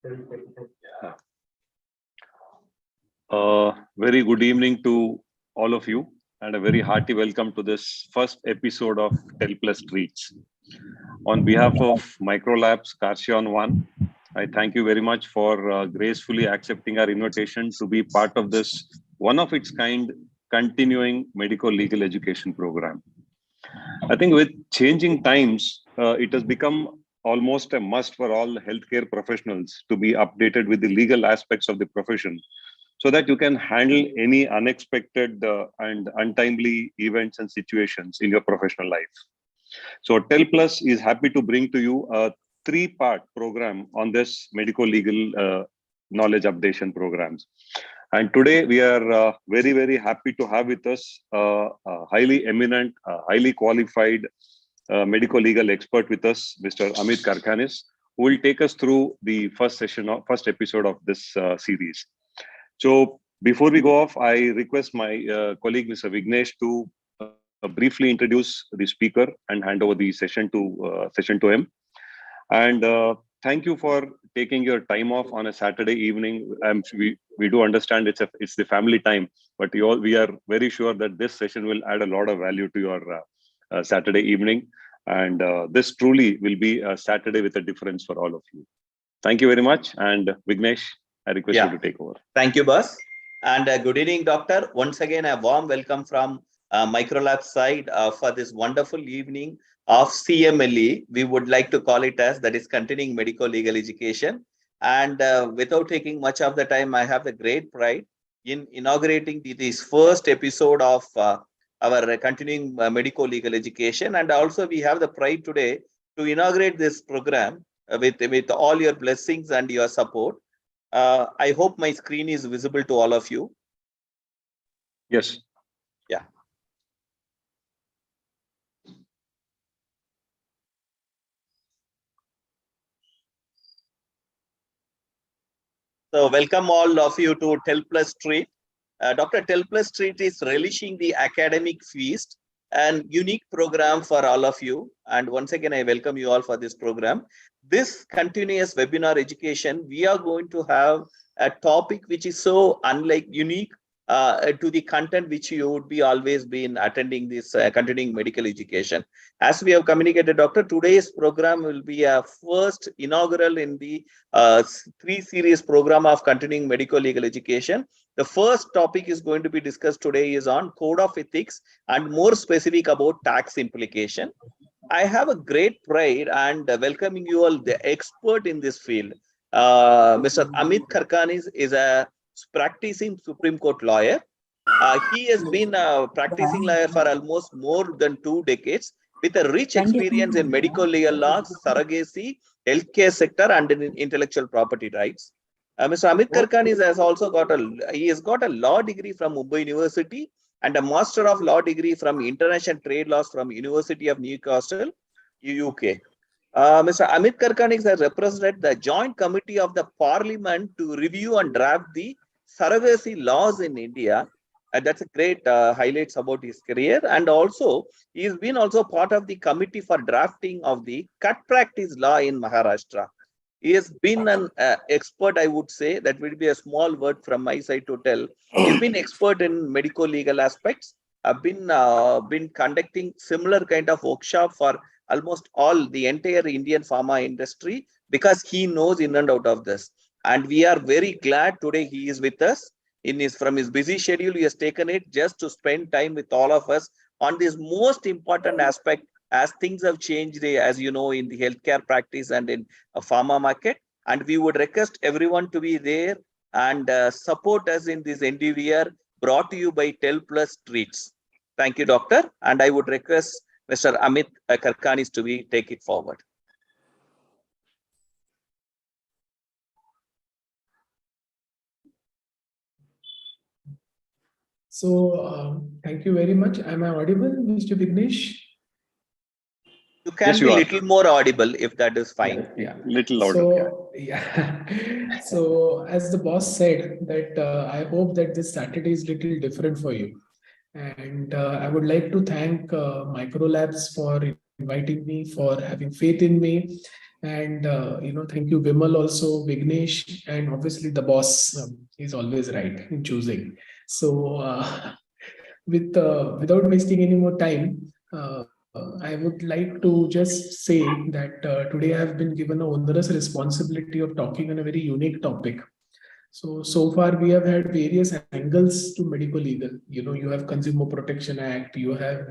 Very good evening to all of you, and a very hearty welcome to this first episode of Telplus Treats. On behalf of Microlabs Karsion One, I thank you very much for gracefully accepting our invitation to be part of this one of its kind continuing medical legal education program. I think with changing times, it has become almost a must for all healthcare professionals to be updated with the legal aspects of the profession so that you can handle any unexpected and untimely events and situations in your professional life. So Telplus is happy to bring to you a three-part program on this medical legal knowledge updation programs. And today we are very, very happy to have with us a highly eminent, highly qualified medical legal expert with us, Mr. Amit Karkanis, who will take us through the first episode of this series. So before we go off, I request my colleague, Mr. Vignesh, to briefly introduce the speaker and hand over the session to him. And thank you for taking your time off on a Saturday evening. We do understand it's the family time, but we are very sure that this session will add a lot of value to your Saturday evening. And this truly will be a Saturday with a difference for all of you. Thank you very much. And Vignesh, I request you to take over. Thank you, boss. And good evening, doctor. Once again, a warm welcome from Microlab side for this wonderful evening of CMLE. We would like to call it as, that is continuing medical legal education. And without taking much of the time, I have the great pride in inaugurating this first episode of our continuing medical legal education. And also we have the pride today to inaugurate this program with all your blessings and your support. I hope my screen is visible to all of you. Yes. Yeah. So welcome all of you to Telplus Treat. Dr. Telplus Treat is relishing the academic feast and unique program for all of you. And once again, I welcome you all for this program. This continuous webinar education, we are going to have a topic which is so unique to the content which you would be always been attending this continuing medical education. As we have communicated, Doctor, today's program will be a first inaugural in the 3-series program of continuing medical legal education. The first topic is going to be discussed today is on code of ethics and more specific about tax implication. I have a great pride and welcoming you all, the expert in this field. Mr. Amit Karkanis is a practicing Supreme Court lawyer. He has been a practicing lawyer for almost more than 2 decades with a rich experience in medical legal law, surrogacy, healthcare sector, and in intellectual property rights. Mr. Amit Karkanis has also got a law degree from Mumbai University and a Master of Law degree from International Trade Laws from University of Newcastle, UK. Mr. Amit Karkanis has represented the Joint Committee of the Parliament to review and draft the surrogacy laws in India. And that's a great highlights about his career. And also, he's been also part of the committee for drafting of the cut practice law in Maharashtra. He has been an expert, I would say. That will be a small word from my side to tell. He's been expert in medical legal aspects. I've been conducting similar kind of workshop for almost all the entire Indian pharma industry because he knows in and out of this. And we are very glad today he is with us. From his busy schedule, he has taken it just to spend time with all of us on this most important aspect as things have changed, as you know, in the healthcare practice and in a pharma market. And we would request everyone to be there and support us in this endeavor brought to you by Telplus Treats. Thank you, Doctor. And I would request Mr. Amit Karkanis to take it forward. So, thank you very much. Am I audible, Mr. Vignesh? You can be a little more audible if that is fine. Yeah. Little louder. So, yeah. So, as the boss said, that I hope that this Saturday is little different for you. And I would like to thank Microlabs for inviting me, for having faith in me. And thank you, Vimal, also Vignesh, and obviously the boss is always right in choosing. So, without wasting any more time, I would like to just say that today I have been given a onerous responsibility of talking on a very unique topic. So far we have had various angles to medical legal. You have Consumer Protection Act, you have,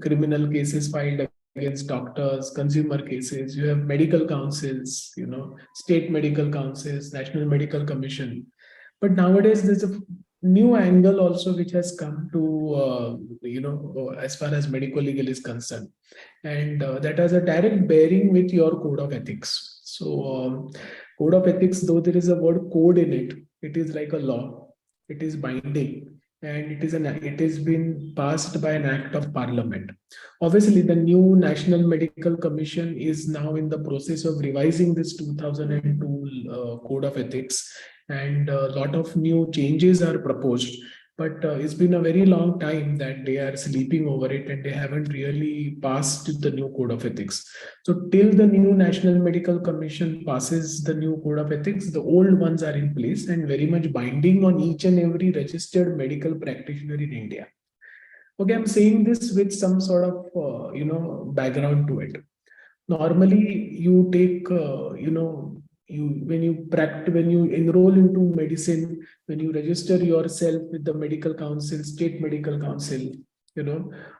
criminal cases filed against doctors, consumer cases, you have medical councils, state medical councils, National Medical Commission. But nowadays there's a new angle also which has come to, as far as medical legal is concerned. And that has a direct bearing with your code of ethics. So, code of ethics, though there is a word code in it, it is like a law. It is binding, and it has been passed by an act of parliament. Obviously, the new National Medical Commission is now in the process of revising this 2002 code of ethics, and a lot of new changes are proposed. But it's been a very long time that they are sleeping over it, and they haven't really passed the new code of ethics. So till the new National Medical Commission passes the new code of ethics, the old ones are in place and very much binding on each and every registered medical practitioner in India. Okay, I'm saying this with some sort of background to it. Normally, you take when you enroll into medicine, when you register yourself with the medical council, state medical council,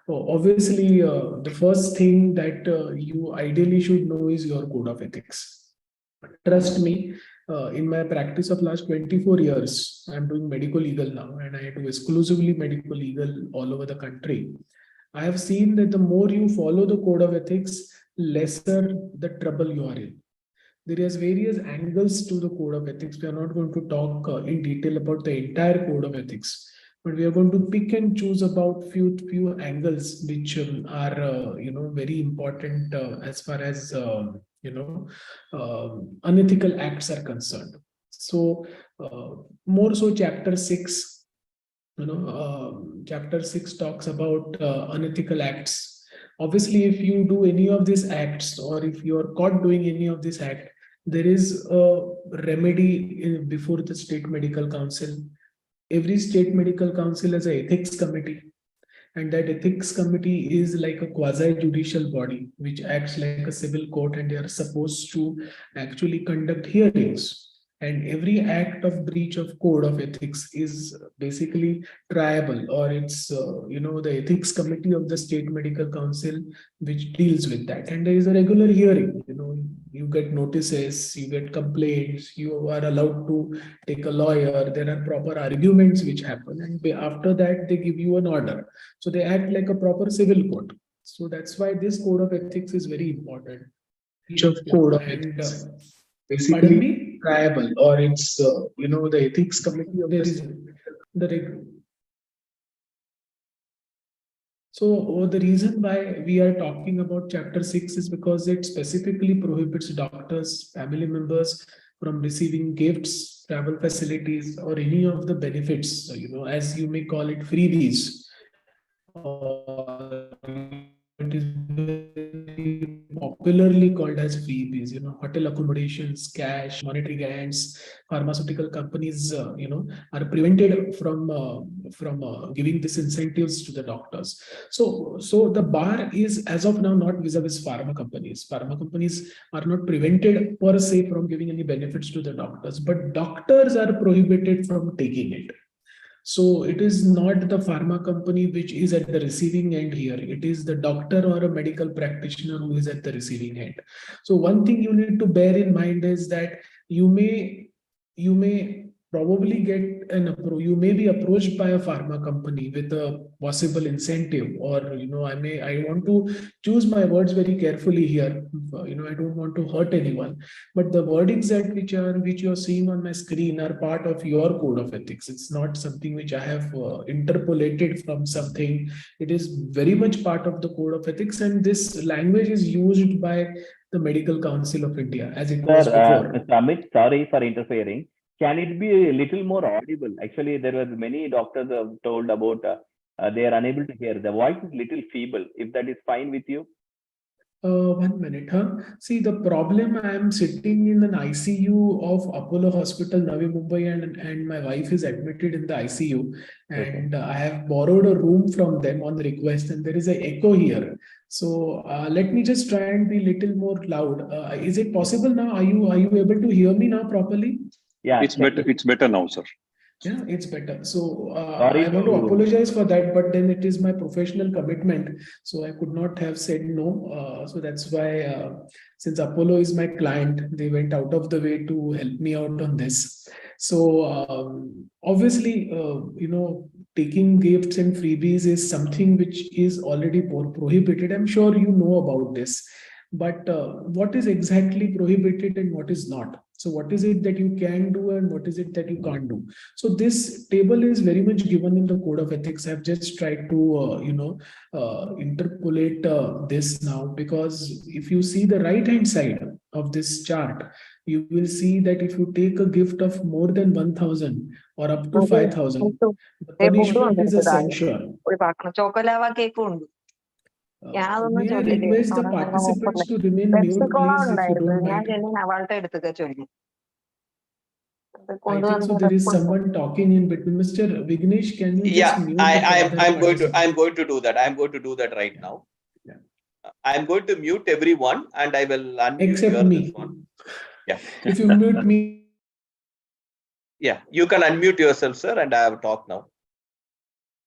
obviously the first thing that you ideally should know is your code of ethics. Trust me, in my practice of last 24 years, I'm doing medical legal now, and I do exclusively medical legal all over the country. I have seen that the more you follow the code of ethics, lesser the trouble you are in. There is various angles to the code of ethics. We are not going to talk in detail about the entire code of ethics, but we are going to pick and choose about few angles which are very important as far as unethical acts are concerned. So more so, chapter 6 talks about unethical acts. Obviously, if you do any of these acts, or if you are caught doing any of this act, there is a remedy before the state medical council. Every state medical council has an ethics committee, and that ethics committee is like a quasi judicial body which acts like a civil court, and they are supposed to actually conduct hearings. And every act of breach of code of ethics is basically triable, or it's the ethics committee of the state medical council which deals with that. And there is a regular hearing. You get notices, you get complaints, you are allowed to take a lawyer, there are proper arguments which happen, and after that they give you an order. So they act like a proper civil court. So that's why this code of ethics is very important. Each of code of ethics basically triable, or it's the ethics committee of the. So the reason why we are talking about chapter 6 is because it specifically prohibits doctors, family members from receiving gifts, travel facilities, or any of the benefits, as you may call it, freebies. It is very popularly called as freebies, hotel accommodations, cash, monetary grants. Pharmaceutical companies, are prevented from giving these incentives to the doctors. So the bar is, as of now, not vis-a-vis pharma companies. Pharma companies are not prevented per se from giving any benefits to the doctors, but doctors are prohibited from taking it. So it is not the pharma company which is at the receiving end here. It is the doctor or a medical practitioner who is at the receiving end. So one thing you need to bear in mind is that you may probably you may be approached by a pharma company with a possible incentive, or I want to choose my words very carefully here. I don't want to hurt anyone, but the wordings which you're seeing on my screen are part of your code of ethics. It's not something which I have interpolated from something. It is very much part of the code of ethics, and this language is used by the Medical Council of India as it was before. Mr. Amit, sorry for interfering. Can it be a little more audible? Actually, there were many doctors have told about they are unable to hear. The voice is little feeble. If that is fine with you. 1 minute, huh? See, the problem, I am sitting in an ICU of Apollo Hospital, Navi Mumbai, and my wife is admitted in the ICU. And I have borrowed a room from them on request, and there is an echo here. So let me just try and be little more loud. Is it possible now? Are you able to hear me now properly? Yeah, It's better. It's better now, sir. Yeah, it's better. So Sorry I want to to- apologize for that, but then it is my professional commitment. So I could not have said no. So that's why, since Apollo is my client, they went out of the way to help me out on this. So obviously, taking gifts and freebies is something which is already prohibited. I'm sure you know about this. But what is exactly prohibited and what is not? So what is it that you can do and what is it that you can't do? So this table is very much given in the code of ethics. I've just tried to, interpolate this now, because if you see the right hand side of this chart, you will see that if you take a gift of more than 1,000 or up to 5,000, the punishment is a censure. May I request the participants to remain mute, please, if you don't mind? I think so. There is someone talking in between. Mr. Vignesh, can you just mute the other I'm going participant? to do that. I'm going to do that right now. Yeah. I'm going to mute everyone and I will unmute Except your me. this one. Yeah. If you mute me. Yeah, you can unmute yourself, sir, and I have talked now.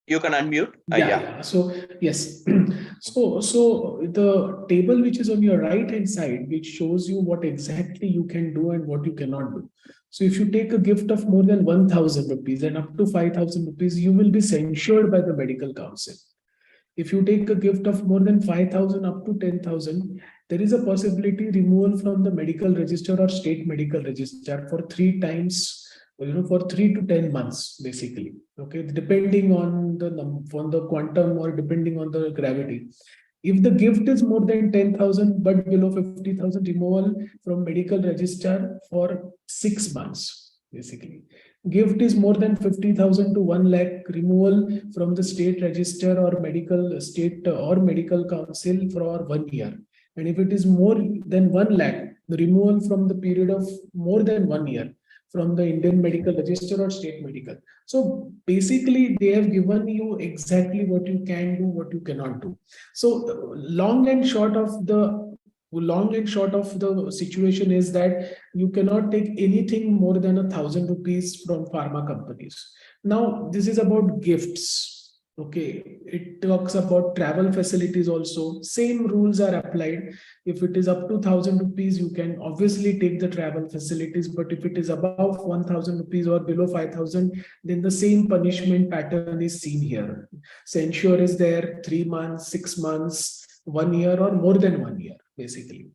You can unmute. Yeah. So yes. So the table which is on your right hand side, which shows you what exactly you can do and what you cannot do. So if you take a gift of more than 1,000 rupees and up to 5,000 rupees, you will be censured by the medical council. If you take a gift of more than 5,000 up to 10,000, there is a possibility removal from the medical register or state medical register for 3 times, for 3 to 10 months, basically. Okay, depending on the quantum or depending on the gravity. If the gift is more than 10,000 but below 50,000, removal from medical register for 6 months, basically. Gift is more than 50,000 to 1 lakh, removal from the state register or medical council for 1 year. And if it is more than 1 lakh, the removal from the period of more than 1 year from the Indian medical register or state medical. So basically, they have given you exactly what you can do, what you cannot do. So long and short of the situation is that you cannot take anything more than 1,000 rupees from pharma companies. Now, this is about gifts. Okay, it talks about travel facilities also. Same rules are applied. If it is up to 1,000 rupees, you can obviously take the travel facilities. But if it is above 1,000 rupees or below 5,000, then the same punishment pattern is seen here. Censure is there, 3 months, 6 months, 1 year, or more than 1 year, basically.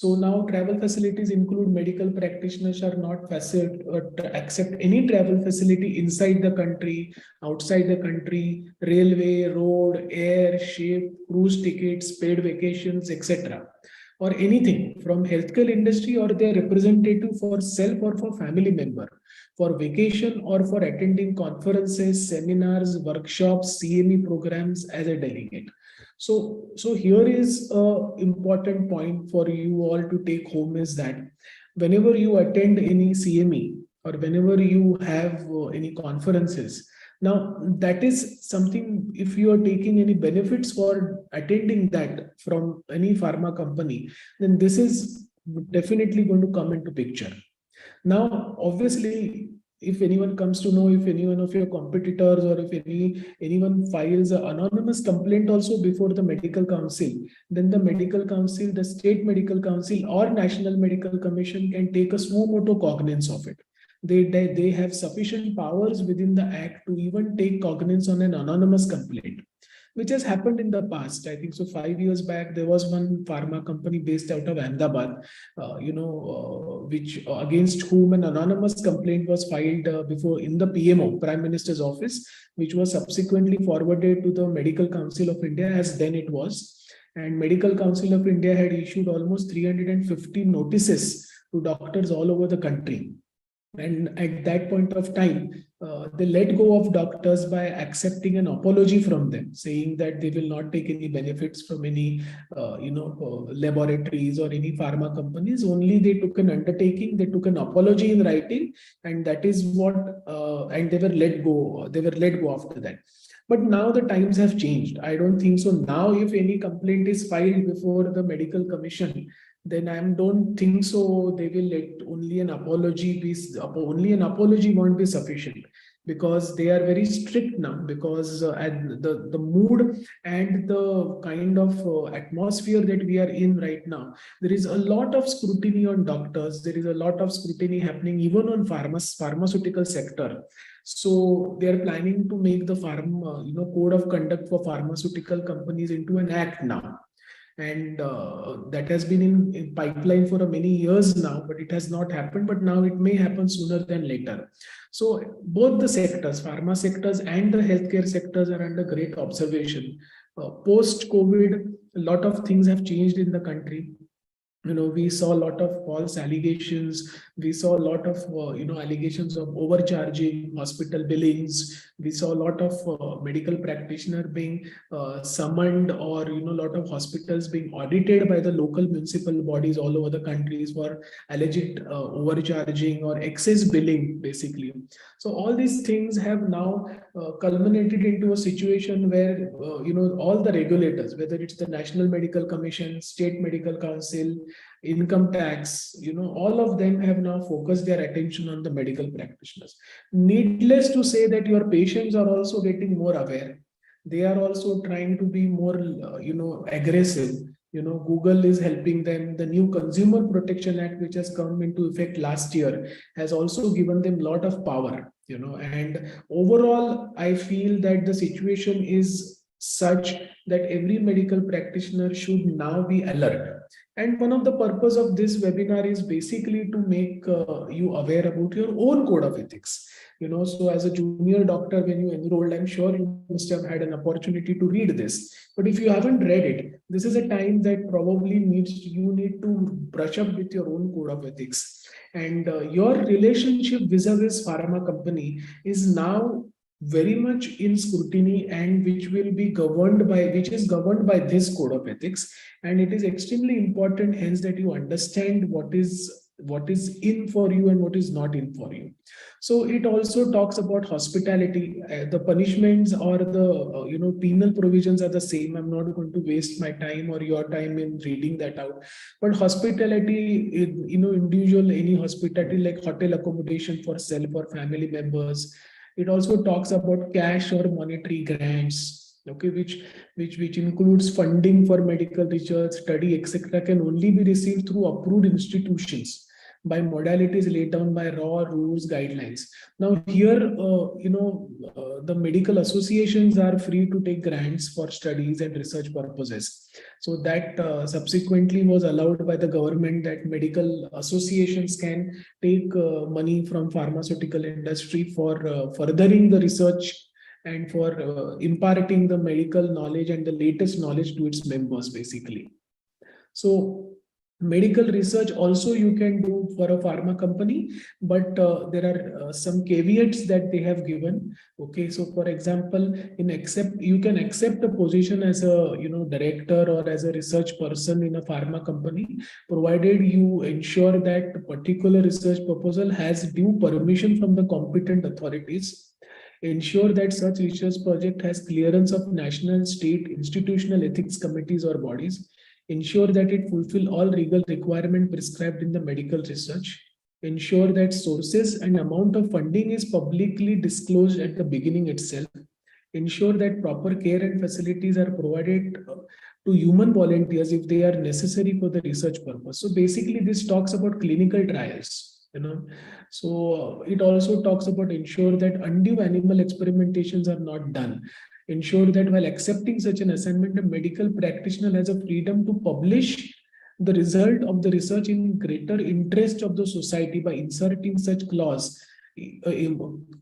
So now travel facilities include medical practitioners are not accept any travel facility inside the country, outside the country, railway, road, air, ship, cruise tickets, paid vacations, etc. Or anything from healthcare industry or their representative for self or for family member, for vacation or for attending conferences, seminars, workshops, CME programs as a delegate. So here is a important point for you all to take home is that whenever you attend any CME or whenever you have any conferences, now that is something, if you are taking any benefits for attending that from any pharma company, then this is definitely going to come into picture. Now, obviously, if anyone comes to know, if any one of your competitors or if anyone files an anonymous complaint also before the medical council, then the medical council, the state medical council or national medical commission can take a suo motu cognizance of it. They have sufficient powers within the act to even take cognizance on an anonymous complaint, which has happened in the past. I think so 5 years back, there was one pharma company based out of Ahmedabad, which against whom an anonymous complaint was filed before in the PMO, Prime Minister's office, which was subsequently forwarded to the Medical Council of India, as then it was. And Medical Council of India had issued almost 350 notices to doctors all over the country. And at that point of time, they let go of doctors by accepting an apology from them, saying that they will not take any benefits from any, laboratories or any pharma companies. Only they took an undertaking, they took an apology in writing, and that is what, and they were let go. They were let go after that. But now the times have changed. I don't think so. Now, if any complaint is filed before the medical commission, then I don't think so. They will let only an apology be, only an apology won't be sufficient, because they are very strict now, because the mood and the kind of atmosphere that we are in right now, there is a lot of scrutiny on doctors. There is a lot of scrutiny happening even on pharmaceutical sector. So they are planning to make the code of conduct for pharmaceutical companies into an act now. And that has been in pipeline for many years now, but it has not happened. But now it may happen sooner than later. So both the sectors, pharma sectors and the healthcare sectors, are under great observation. Post-COVID, a lot of things have changed in the country. We saw a lot of false allegations. We saw a lot of, allegations of overcharging, hospital billings. We saw a lot of medical practitioner being summoned, or, a lot of hospitals being audited by the local municipal bodies all over the countries for alleged overcharging or excess billing, basically. So all these things have now culminated into a situation where, all the regulators, whether it's the National Medical Commission, State Medical Council, income tax, all of them have now focused their attention on the medical practitioners. Needless to say that your patients are also getting more aware. They are also trying to be more, aggressive. Google is helping them. The new Consumer Protection Act, which has come into effect last year, has also given them a lot of power, and overall, I feel that the situation is such that every medical practitioner should now be alert. And one of the purpose of this webinar is basically to make you aware about your own code of ethics. So as a junior doctor, when you enrolled, I'm sure you must have had an opportunity to read this. But if you haven't read it, this is a time that probably you need to brush up with your own code of ethics. And your relationship vis-a-vis pharma company is now very much in scrutiny, and which is governed by this code of ethics. And it is extremely important, hence, that you understand what is in for you and what is not in for you. So it also talks about hospitality. The punishments or the penal provisions are the same. I'm not going to waste my time or your time in reading that out. But hospitality, individual, any hospitality like hotel accommodation for self or family members. It also talks about cash or monetary grants, okay, which includes funding for medical research, study, etc., can only be received through approved institutions by modalities laid down by raw rules guidelines. Now here, the medical associations are free to take grants for studies and research purposes. So that subsequently was allowed by the government, that medical associations can take money from pharmaceutical industry for furthering the research and for imparting the medical knowledge and the latest knowledge to its members, basically. So medical research also you can do for a pharma company, but there are some caveats that they have given. Okay, so for example, you can accept a position as a director or as a research person in a pharma company, provided you ensure that a particular research proposal has due permission from the competent authorities. Ensure that such research project has clearance of national, state, institutional ethics committees or bodies. Ensure that it fulfill all legal requirements prescribed in the medical research. Ensure that sources and amount of funding is publicly disclosed at the beginning itself. Ensure that proper care and facilities are provided to human volunteers if they are necessary for the research purpose. So basically, this talks about clinical trials. So it also talks about ensure that undue animal experimentations are not done. Ensure that while accepting such an assignment, a medical practitioner has a freedom to publish the result of the research in greater interest of the society by inserting such clause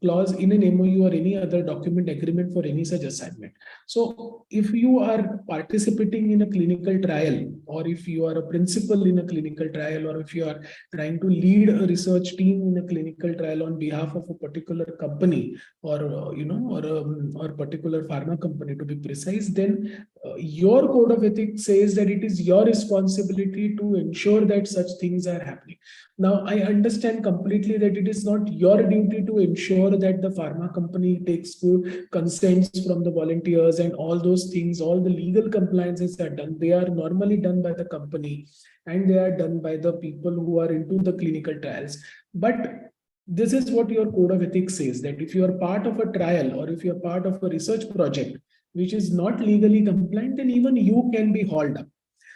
clause in an MOU or any other document agreement for any such assignment. So if you are participating in a clinical trial, or if you are a principal in a clinical trial, or if you are trying to lead a research team in a clinical trial on behalf of a particular company, or or particular pharma company to be precise, then your code of ethics says that it is your responsibility to ensure that such things are happening. Now, I understand completely that it is not your duty to ensure that the pharma company takes good consents from the volunteers and all those things. All the legal compliances are done. They are normally done by the company, and they are done by the people who are into the clinical trials. But this is what your code of ethics says, that if you are part of a trial, or if you are part of a research project which is not legally compliant, then even you can be hauled up.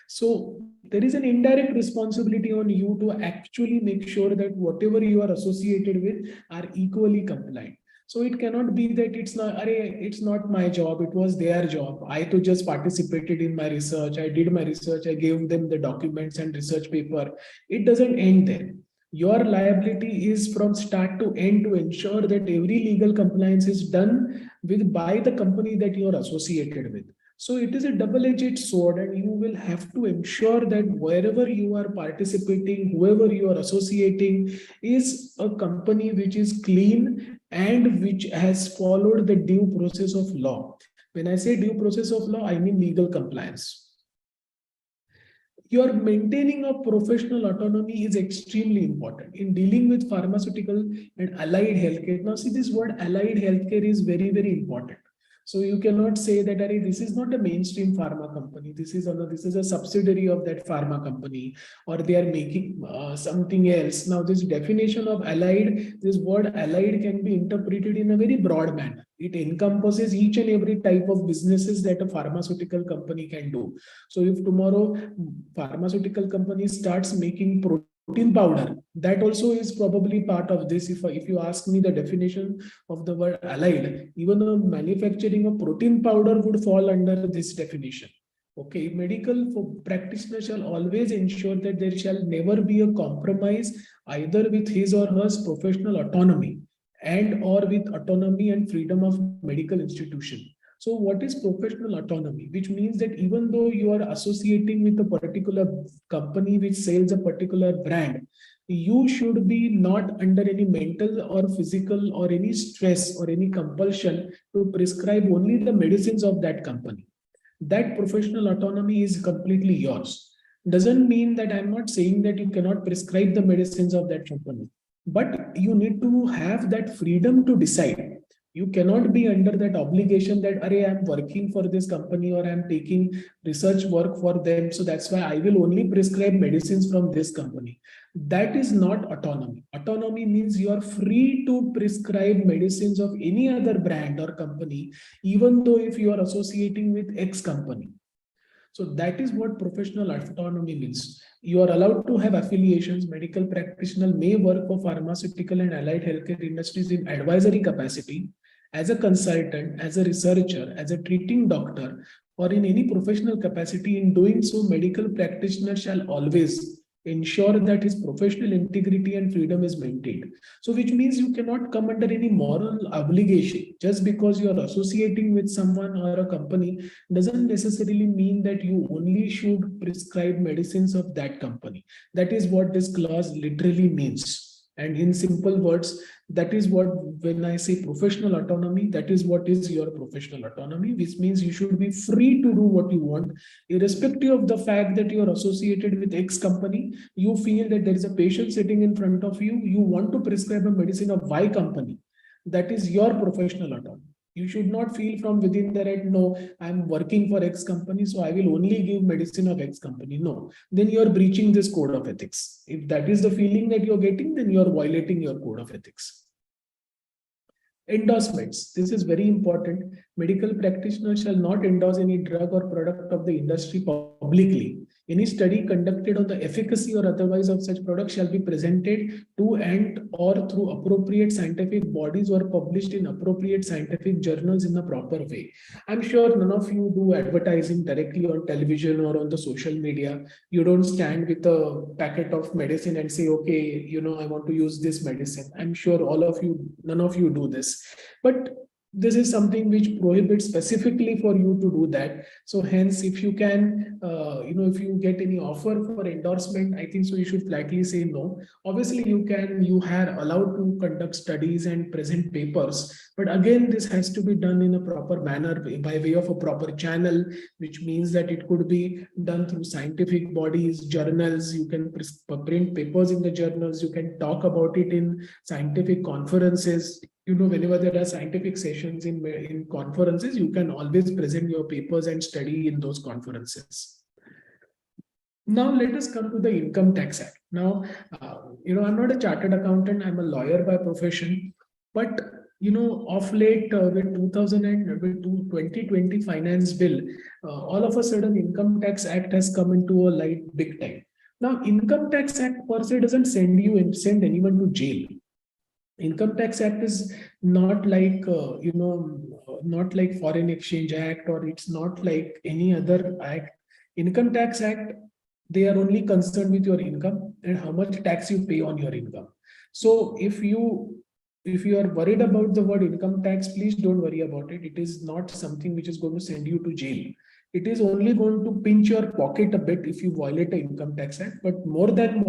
So there is an indirect responsibility on you to actually make sure that whatever you are associated with are equally compliant. So it cannot be that it's not my job, it was their job. I too just participated in my research. I did my research. I gave them the documents and research paper. It doesn't end there. Your liability is from start to end to ensure that every legal compliance is done by the company that you are associated with. So it is a double-edged sword, and you will have to ensure that wherever you are participating, whoever you are associating, is a company which is clean and which has followed the due process of law. When I say due process of law, I mean legal compliance. Your maintaining of professional autonomy is extremely important in dealing with pharmaceutical and allied healthcare. Now, see, this word allied healthcare is very, very important. So you cannot say that this is not a mainstream pharma company. This is a subsidiary of that pharma company, or they are making something else. Now, this definition of allied, this word allied can be interpreted in a very broad manner. It encompasses each and every type of businesses that a pharmaceutical company can do. So if tomorrow pharmaceutical company starts making protein powder, that also is probably part of this. If you ask me the definition of the word allied, even a manufacturing of protein powder would fall under this definition. Okay, medical practitioner shall always ensure that there shall never be a compromise either with his or her professional autonomy and or with autonomy and freedom of medical institution. So what is professional autonomy? Which means that even though you are associating with a particular company which sells a particular brand, you should be not under any mental or physical or any stress or any compulsion to prescribe only the medicines of that company. That professional autonomy is completely yours. Doesn't mean that I'm not saying that you cannot prescribe the medicines of that company, but you need to have that freedom to decide. You cannot be under that obligation that I'm working for this company, or I'm taking research work for them, so that's why I will only prescribe medicines from this company. That is not autonomy. Autonomy means you are free to prescribe medicines of any other brand or company, even though if you are associating with X company. So that is what professional autonomy means. You are allowed to have affiliations. Medical practitioner may work for pharmaceutical and allied healthcare industries in advisory capacity, as a consultant, as a researcher, as a treating doctor, or in any professional capacity. In doing so, medical practitioner shall always ensure that his professional integrity and freedom is maintained. So which means you cannot come under any moral obligation. Just because you are associating with someone or a company doesn't necessarily mean that you only should prescribe medicines of that company. That is what this clause literally means. And in simple words, that is what, when I say professional autonomy, that is what is your professional autonomy, which means you should be free to do what you want, irrespective of the fact that you are associated with X company. You feel that there is a patient sitting in front of you, you want to prescribe a medicine of Y company. That is your professional autonomy. You should not feel from within the right, no, I'm working for X company, so I will only give medicine of X company. No, then you're breaching this code of ethics. If that is the feeling that you're getting, then you're violating your code of ethics. Endorsements. This is very important. Medical practitioners shall not endorse any drug or product of the industry publicly. Any study conducted on the efficacy or otherwise of such products shall be presented to and or through appropriate scientific bodies or published in appropriate scientific journals in a proper way. I'm sure none of you do advertising directly on television or on the social media. You don't stand with a packet of medicine and say, okay, I want to use this medicine. I'm sure none of you do this. But this is something which prohibits specifically for you to do that. So hence, if you can, if you get any offer for endorsement, I think so you should flatly say no. Obviously, you are allowed to conduct studies and present papers. But again, this has to be done in a proper manner by way of a proper channel, which means that it could be done through scientific bodies, journals. You can print papers in the journals. You can talk about it in scientific conferences. Whenever there are scientific sessions in conferences, you can always present your papers and study in those conferences. Now, let us come to the Income Tax Act. Now, I'm not a chartered accountant. I'm a lawyer by profession. But, of late with 2020 finance bill, all of a sudden Income Tax Act has come into a light big time. Now, Income Tax Act per se doesn't send anyone to jail. Income Tax Act is not like, not like Foreign Exchange Act, or it's not like any other act. Income Tax Act, they are only concerned with your income and how much tax you pay on your income. So if you are worried about the word income tax, please don't worry about it. It is not something which is going to send you to jail. It is only going to pinch your pocket a bit if you violate the Income Tax Act, but more than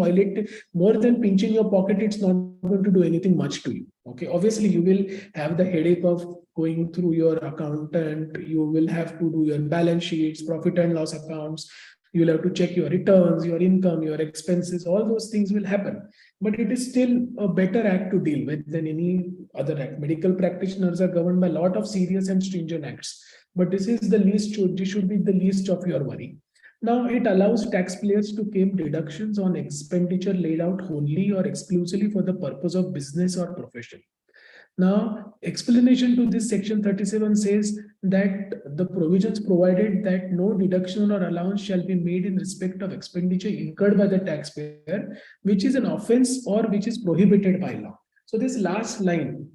pinching your pocket, it's not going to do anything much to you. Okay, obviously you will have the headache of going through your accountant. You will have to do your balance sheets, profit and loss accounts. You will have to check your returns, your income, your expenses. All those things will happen, but it is still a better act to deal with than any other act. Medical practitioners are governed by a lot of serious and stringent acts, but this should be the least of your worry. Now, it allows taxpayers to claim deductions on expenditure laid out wholly or exclusively for the purpose of business or profession. Now, explanation to this section 37 says that the provisions provided that no deduction or allowance shall be made in respect of expenditure incurred by the taxpayer, which is an offense or which is prohibited by law. So this last line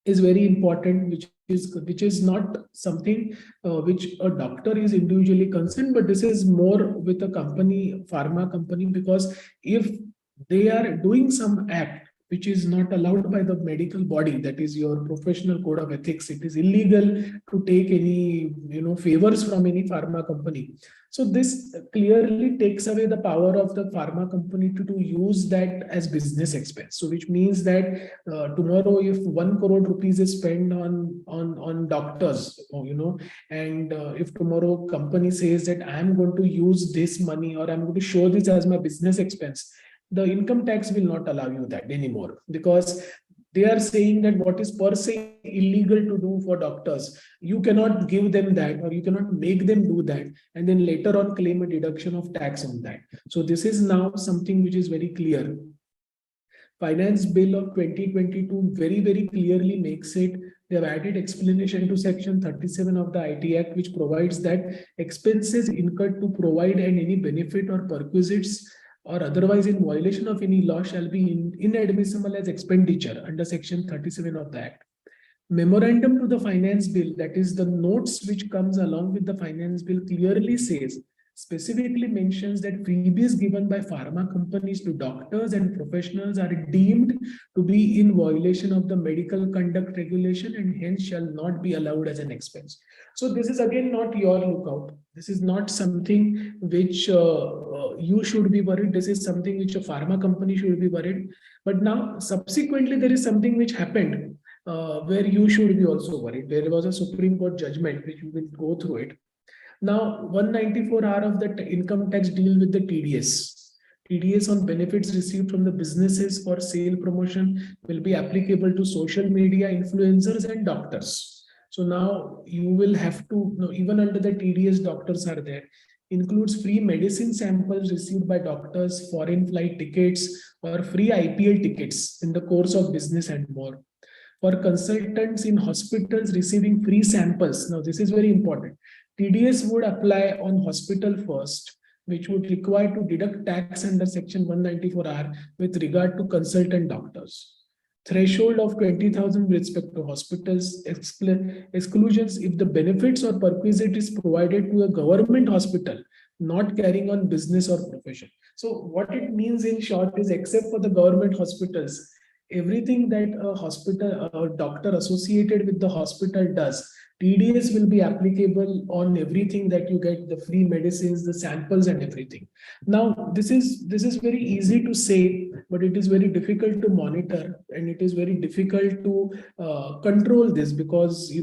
is very important, which is not something which a doctor is individually concerned, but this is more with a company, pharma company, because if they are doing some act which is not allowed by the medical body, that is your professional code of ethics, it is illegal to take any favors from any pharma company. So this clearly takes away the power of the pharma company to use that as business expense. So which means that tomorrow, if 1 crore rupees is spent on doctors, and if tomorrow company says that I am going to use this money, or I'm going to show this as my business expense, the income tax will not allow you that anymore, because they are saying that what is per se illegal to do for doctors, you cannot give them that, or you cannot make them do that, and then later on claim a deduction of tax on that. So this is now something which is very clear. Finance Bill of 2022 very, very clearly makes it. They have added explanation to section 37 of the IT Act, which provides that expenses incurred to provide any benefit or perquisites or otherwise in violation of any law shall be inadmissible as expenditure under section 37 of the Act. Memorandum to the Finance Bill, that is the notes which comes along with the Finance Bill, clearly specifically mentions that freebies given by pharma companies to doctors and professionals are deemed to be in violation of the medical conduct regulation and hence shall not be allowed as an expense. So this is again not your lookout. This is not something which you should be worried. This is something which a pharma company should be worried. But now subsequently there is something which happened where you should be also worried. There was a Supreme Court judgment which we will go through it. Now 194R of the income tax deal with the TDS. TDS on benefits received from the businesses for sale promotion will be applicable to social media influencers and doctors. So now you will have to, even under the TDS, doctors are there. Includes free medicine samples received by doctors, foreign flight tickets, or free IPL tickets in the course of business and more. For consultants in hospitals receiving free samples. Now this is very important. TDS would apply on hospital first. which would require to deduct tax under Section 194R with regard to consultant doctors. Threshold of 20,000 with respect to hospitals, exclusions if the benefits or perquisite is provided to a government hospital not carrying on business or profession. So what it means in short is, except for the government hospitals, everything that a hospital or doctor associated with the hospital does, TDS will be applicable on everything that you get, the free medicines, the samples and everything. Now, this is very easy to say, but it is very difficult to monitor, and it is very difficult to control this, because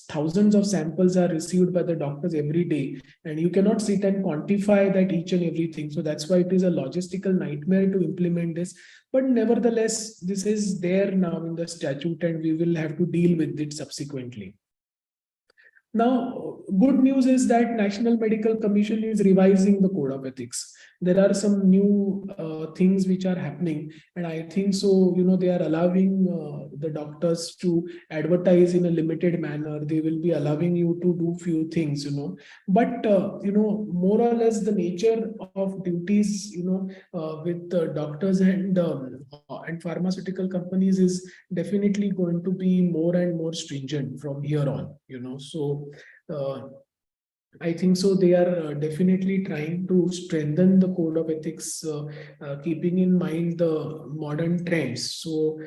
thousands of samples are received by the doctors every day, and you cannot sit and quantify that each and everything. So that's why it is a logistical nightmare to implement this. But nevertheless, this is there now in the statute, and we will have to deal with it subsequently. Now, good news is that National Medical Commission is revising the Code of Ethics. There are some new things which are happening, and I think so, they are allowing the doctors to advertise in a limited manner. They will be allowing you to do few things, but, more or less the nature of duties, with doctors and pharmaceutical companies is definitely going to be more and more stringent from here on, so I think so they are definitely trying to strengthen the code of ethics, keeping in mind the modern trends. So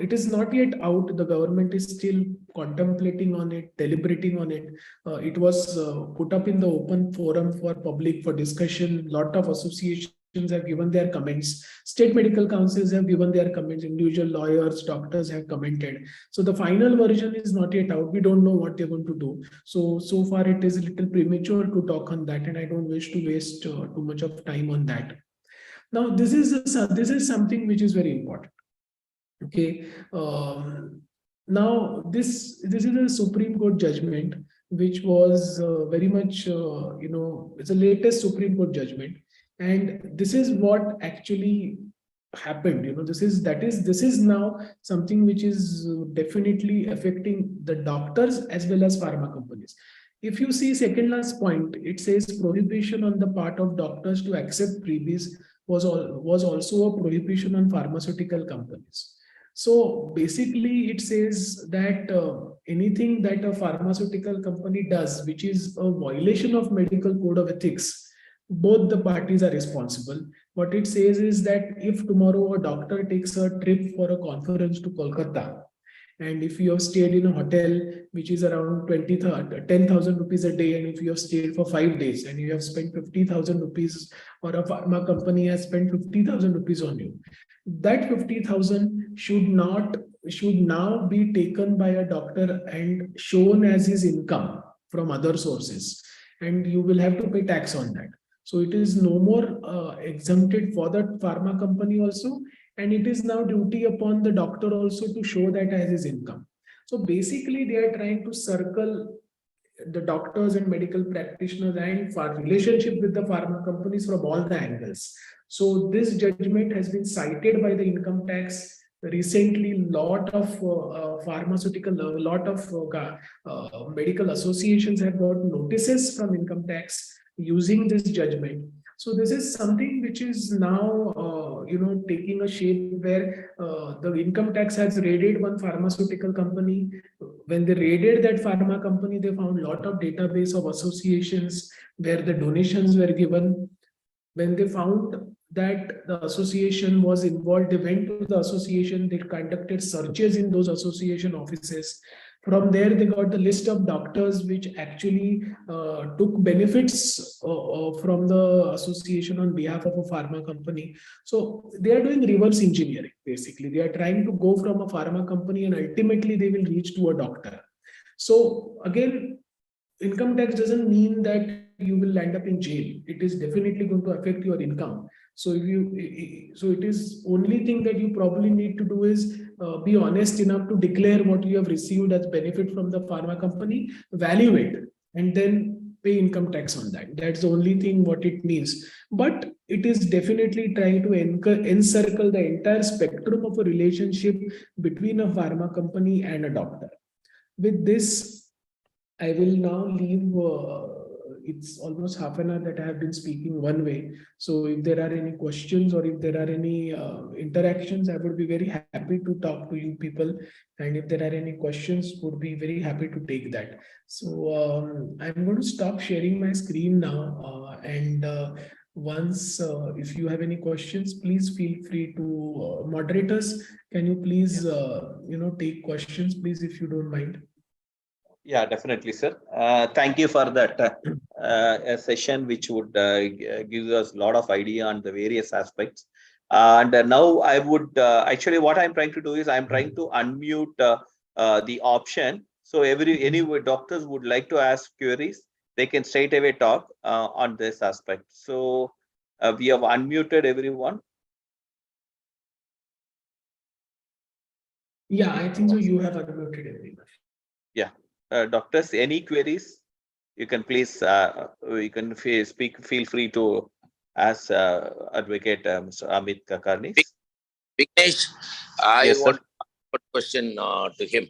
it is not yet out. The government is still contemplating on it, deliberating on it. It was put up in the open forum for public for discussion. Lot of associations have given their comments. State medical councils have given their comments. Individual lawyers, doctors have commented. So the final version is not yet out. We don't know what they're going to do. So far it is a little premature to talk on that, and I don't wish to waste too much of time on that. Now, this is something which is very important. Okay. Now, this is a Supreme Court judgment, which was very much, it's the latest Supreme Court judgment. And this is what actually happened. This is now something which is definitely affecting the doctors as well as pharma companies. If you see second last point, it says prohibition on the part of doctors to accept freebies was also a prohibition on pharmaceutical companies. So basically it says that anything that a pharmaceutical company does, which is a violation of medical code of ethics, both the parties are responsible. What it says is that if tomorrow a doctor takes a trip for a conference to Kolkata, and if you have stayed in a hotel which is around 10,000 rupees a day, and if you have stayed for 5 days and you have spent 50,000 rupees, or a pharma company has spent 50,000 rupees on you, that 50,000 should now be taken by a doctor and shown as his income from other sources, and you will have to pay tax on that. So it is no more exempted for the pharma company also, and it is now duty upon the doctor also to show that as his income. So basically they are trying to circle the doctors and medical practitioners and for relationship with the pharma companies from all the angles. So this judgment has been cited by the income tax. Recently, lot of medical associations have got notices from income tax using this judgment. So this is something which is now, taking a shape where the income tax has raided one pharmaceutical company. When they raided that pharma company, they found a lot of database of associations where the donations were given. When they found that the association was involved, they went to the association, they conducted searches in those association offices. From there, they got the list of doctors which actually took benefits from the association on behalf of a pharma company. So they are doing reverse engineering, basically. They are trying to go from a pharma company and ultimately they will reach to a doctor. So again, income tax doesn't mean that you will end up in jail. It is definitely going to affect your income. So it is only thing that you probably need to do is be honest enough to declare what you have received as benefit from the pharma company, value it, and then pay income tax on that. That's the only thing what it means. But it is definitely trying to encircle the entire spectrum of a relationship between a pharma company and a doctor. With this, I will now leave it's almost half an hour that I have been speaking one way. So if there are any questions or if there are any interactions, I would be very happy to talk to you people. And if there are any questions, would be very happy to take that. So I'm going to stop sharing my screen now. Once, if you have any questions, please feel free to moderators. Can you please, take questions, please, if you don't mind? Yeah, definitely, sir. Thank you for that a session which would give us a lot of idea on the various aspects. And now I would actually what I'm trying to do is I'm trying to unmute the option. So any doctors would like to ask queries, they can straight away talk on this aspect. So we have unmuted everyone. Yeah, I think so. You have unmuted everyone. Yeah, doctors, any queries? You can please you can feel free to ask Advocate Mr. Amit Kakarnis. Vignesh, I Yes, want sir. to put a question to him.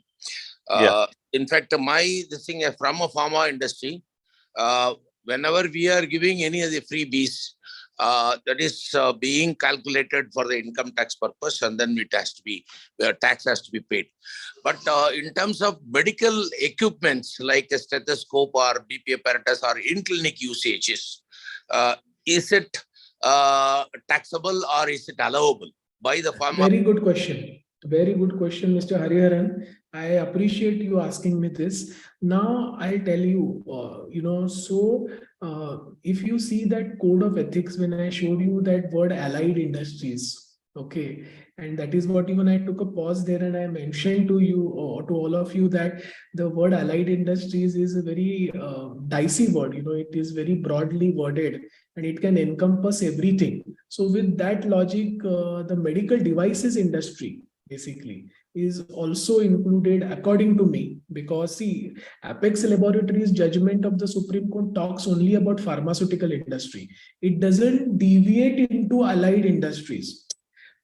Yeah. In fact, this thing from a pharma industry, whenever we are giving any of the freebies, that is being calculated for the income tax purpose, and then it has to be tax has to be paid. But in terms of medical equipments like a stethoscope or BP apparatus or in-clinic usages, is it taxable or is it allowable by the pharma? Very good question. Very good question, Mr. Hariharan. I appreciate you asking me this. Now I'll tell you, if you see that code of ethics, when I showed you that word allied industries, okay, and that is what even I took a pause there and I mentioned to you, or to all of you, that the word allied industries is a very dicey word. It is very broadly worded and it can encompass everything. So with that logic, the medical devices industry basically is also included according to me, because see, Apex Laboratories judgment of the Supreme Court talks only about pharmaceutical industry. It doesn't deviate into allied industries.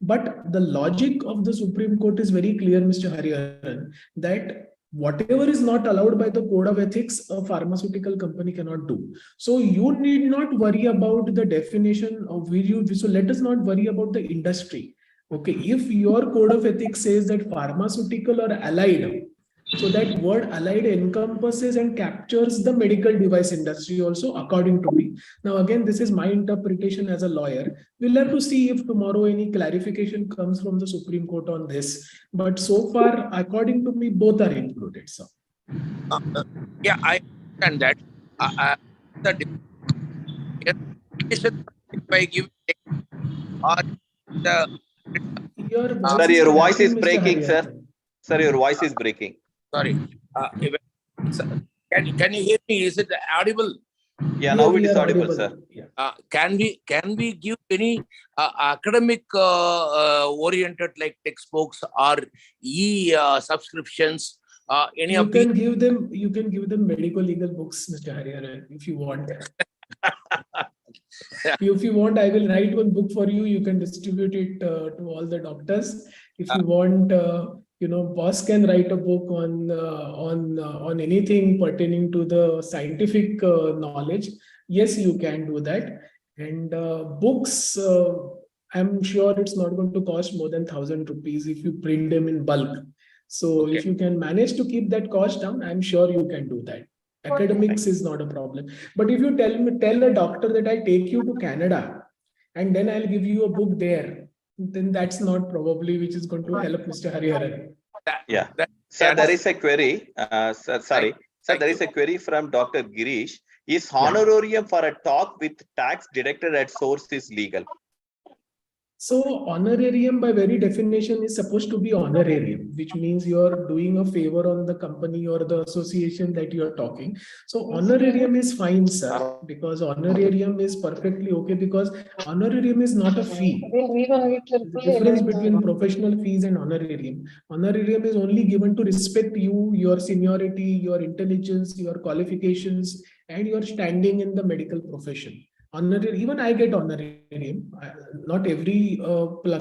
But the logic of the Supreme Court is very clear, Mr. Hariharan, that whatever is not allowed by the code of ethics, a pharmaceutical company cannot do. So you need not worry about the definition of video. So let us not worry about the industry. Okay, if your code of ethics says that pharmaceutical or allied, so that word allied encompasses and captures the medical device industry also, according to me. Now, again, this is my interpretation as a lawyer. We'll have to see if tomorrow any clarification comes from the Supreme Court on this. But so far, according to me, both are included, sir. Yeah, I understand that. The definition by giving or the Sir, your voice is Mr. breaking, sir. Hariharan. Sir, your voice is breaking. sorry. Can you hear me? Is it audible? Yeah, now it is audible, sir. Yeah. Can we give any academic oriented like textbooks or subscriptions? You can give them medical legal books, Mr. Hariharan, if you want. If you want, I will write one book for you. You can distribute it to all the doctors. If you want, boss can write a book on anything pertaining to the scientific knowledge. Yes, you can do that. And books, I'm sure it's not going to cost more than 1,000 rupees if you print them in bulk. So Okay. if you can manage to keep that cost down, I'm sure you can do that. Academics is not a problem. But if you tell a doctor that I take you to Canada and then I'll give you a book there, then that's not probably which is going to help Mr. Hariharan. Yeah. Sir, there is a query. Sir, there is a query from Dr. Girish. Is honorarium for a talk with tax deducted at source is legal? So honorarium by very definition is supposed to be honorarium, which means you're doing a favor on the company or the association that you're talking. So honorarium is fine, sir, because honorarium is perfectly okay, because honorarium is not a fee. The difference between professional fees and honorarium. Honorarium is only given to respect you, your seniority, your intelligence, your qualifications, and your standing in the medical profession. Even I get honorarium. Not every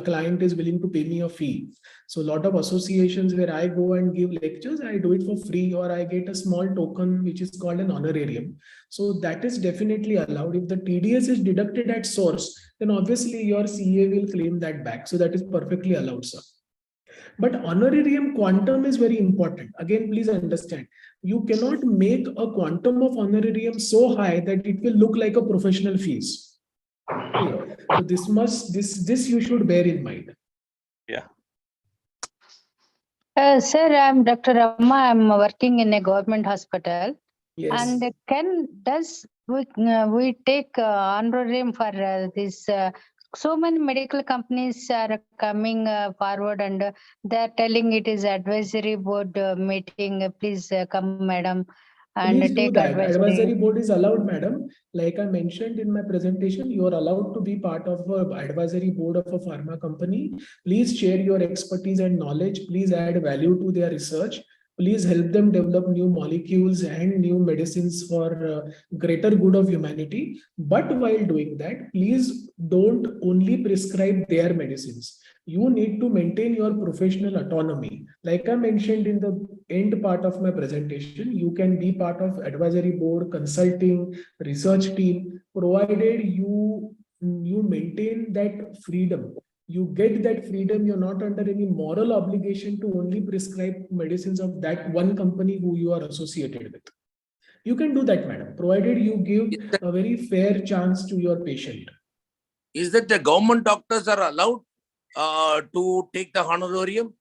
client is willing to pay me a fee. So a lot of associations where I go and give lectures, I do it for free, or I get a small token which is called an honorarium. So that is definitely allowed. If the TDS is deducted at source, then obviously your CA will claim that back. So that is perfectly allowed, sir. But honorarium quantum is very important. Again, please understand, you cannot make a quantum of honorarium so high that it will look like a professional fees. Okay. So this you should bear in mind. Yeah. Sir, I'm Dr. Rama. I'm working in a government hospital. Yes. And does we take honorarium for this? So many medical companies are coming forward and they're telling it is advisory board meeting. Please come, madam, and Please do take that. advisory. Advisory board is allowed, madam. Like I mentioned in my presentation, you are allowed to be part of an advisory board of a pharma company. Please share your expertise and knowledge. Please add value to their research. Please help them develop new molecules and new medicines for greater good of humanity. But while doing that, please don't only prescribe their medicines. You need to maintain your professional autonomy. Like I mentioned in the end part of my presentation, you can be part of advisory board, consulting, research team, provided you maintain that freedom. You get that freedom. You're not under any moral obligation to only prescribe medicines of that one company who you are associated with. You can do that, madam, provided you give a very fair chance to your patient. Is that the government doctors are allowed to take the honorarium?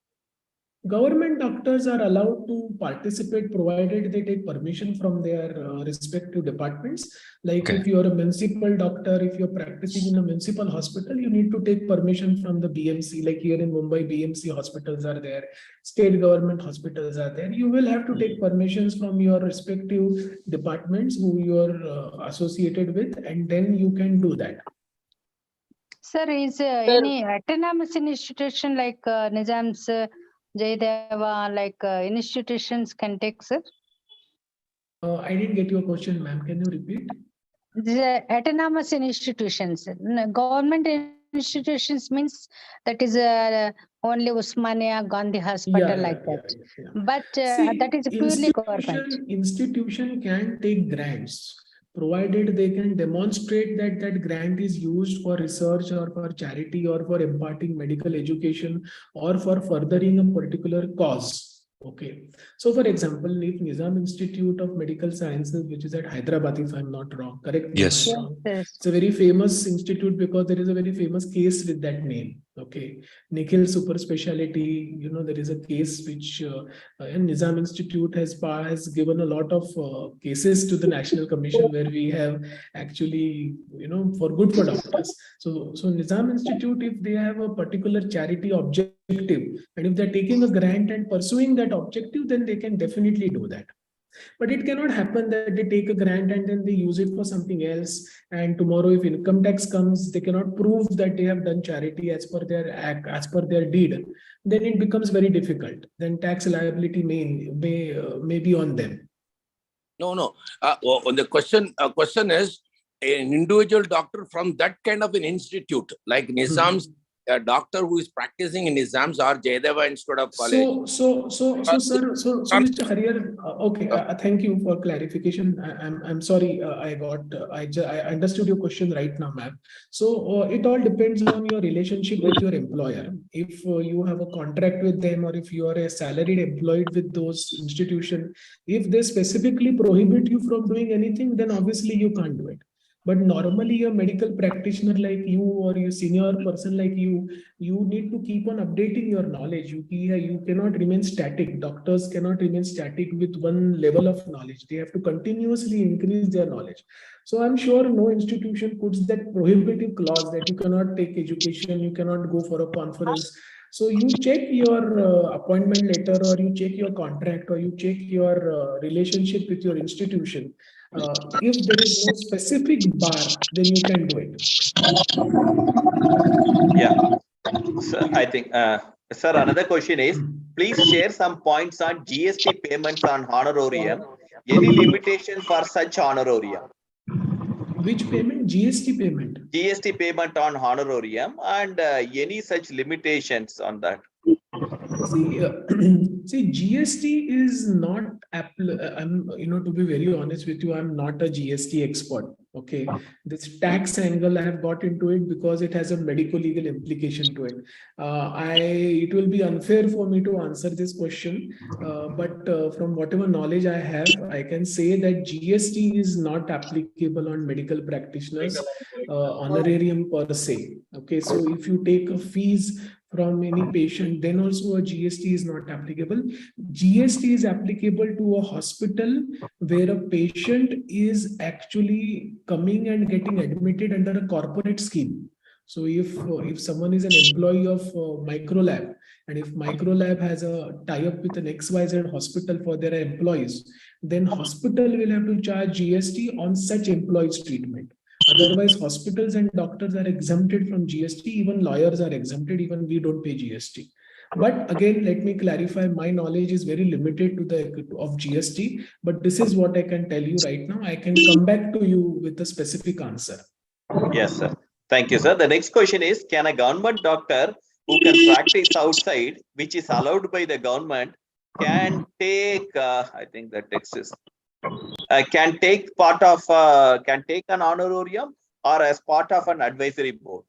Government doctors are allowed to participate provided they take permission from their respective departments. Like if you're a municipal doctor, if you're practicing in a municipal hospital, you need to take permission from the BMC. Like here in Mumbai, BMC hospitals are there, state government hospitals are there. You will have to take permissions from your respective departments who you're associated with, and then you can do that. Sir, is any autonomous institution like Nizam's Jaydeva, like institutions can take, sir? I didn't get your question, ma'am. Can you repeat? The autonomous institutions, government institutions means that is only Usmania Gandhi Hospital like that. Yeah. But See, that is purely government. Institution can take grants, provided they can demonstrate that that grant is used for research or for charity or for imparting medical education or for furthering a particular cause. Okay. So for example, if Nizam Institute of Medical Sciences, which is at Hyderabad, if I'm not wrong, correct me if I'm wrong. Yes. It's a very famous institute because there is a very famous case with that name. Okay. Nikhil Super Speciality, there is a case which Nizam Institute has given a lot of cases to the National Commission where we have actually, for good for doctors. So Nizam Institute, if they have a particular charity objective, and if they're taking a grant and pursuing that objective, then they can definitely do that. But it cannot happen that they take a grant and then they use it for something else. And tomorrow, if income tax comes, they cannot prove that they have done charity as per their act, as per their deed. Then it becomes very difficult. Then tax liability may be on them. No. The question is, an individual doctor from that kind of an institute, like Nizam's, a doctor who is practicing in Nizam's or Jaydeva Institute of College. So, Mr. Harrier, okay, thank you for clarification. I'm sorry, I understood your question right now, ma'am. So it all depends on your relationship with your employer. If you have a contract with them, or if you are a salaried employed with those institutions, if they specifically prohibit you from doing anything, then obviously you can't do it. But normally a medical practitioner like you or a senior person like you need to keep on updating your knowledge. You cannot remain static. Doctors cannot remain static with one level of knowledge. They have to continuously increase their knowledge. So I'm sure no institution puts that prohibitive clause that you cannot take education, you cannot go for a conference. So you check your appointment letter, or you check your contract, or you check your relationship with your institution. If there is no specific bar, then you can do it. Yeah. So I think, sir, another question is, please share some points on GST payments on honorarium. Any limitation for such honorarium? Which payment? GST payment. GST payment on honorarium and any such limitations on that. See, see, GST is not I'm, to be very honest with you, I'm not a GST expert. Okay, this tax angle I have got into it because it has a medical legal implication to it. It will be unfair for me to answer this question, but from whatever knowledge I have, I can say that GST is not applicable on medical practitioners honorarium per se. Okay, so if you take a fees from any patient, then also a GST is not applicable. GST is applicable to a hospital where a patient is actually coming and getting admitted under a corporate scheme. So if someone is an employee of Microlab, and if Microlab has a tie-up with an XYZ hospital for their employees, then hospital will have to charge GST on such employees' treatment. Otherwise, hospitals and doctors are exempted from GST. Even lawyers are exempted. Even we don't pay GST. But again, let me clarify. My knowledge is very limited to the of GST. But this is what I can tell you right now. I can come back to you with a specific answer. Yes, sir. Thank you, sir. The next question is: can a government doctor who can practice outside, which is allowed by the government, can take? I think the text is. Can take an honorarium or as part of an advisory board?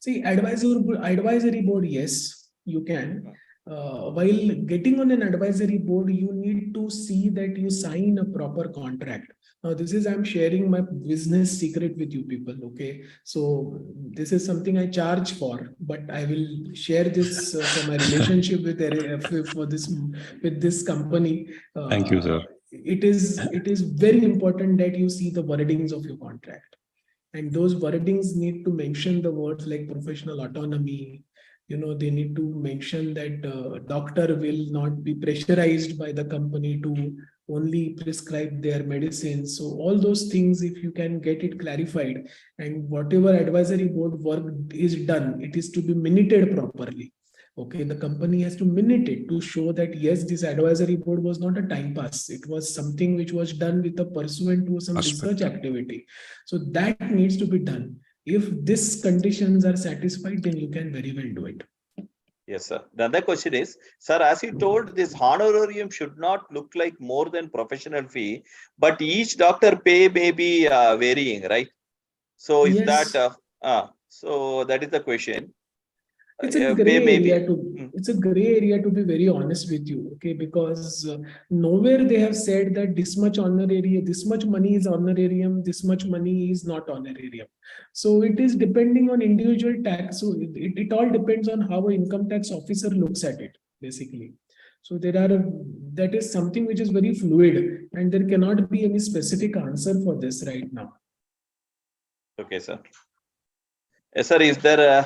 See, advisory board, yes, you can. While getting on an advisory board, you need to see that you sign a proper contract. Now, I'm sharing my business secret with you people, okay? So this is something I charge for, but I will share this for my relationship with this company. Thank you, sir. It is very important that you see the wordings of your contract. And those wordings need to mention the words like professional autonomy. They need to mention that doctor will not be pressurized by the company to only prescribe their medicines. So all those things, if you can get it clarified, and whatever advisory board work is done, it is to be minuted properly. Okay, the company has to minute it to show that yes, this advisory board was not a time pass. It was something which was done with a pursuant to some research activity. So that needs to be done. If these conditions are satisfied, then you can very well do it. Yes, sir. The other question is, sir, as you told, this honorarium should not look like more than professional fee, but each doctor pay may be varying, right? So is Yes. so that is the question. It's a gray area it's a gray area to be very honest with you, okay? Because nowhere they have said that this much honorarium, this much money is honorarium, this much money is not honorarium. So it is depending on individual tax. So it all depends on how an income tax officer looks at it, basically. So that is something which is very fluid, and there cannot be any specific answer for this right now. Okay, sir. Yes, sir.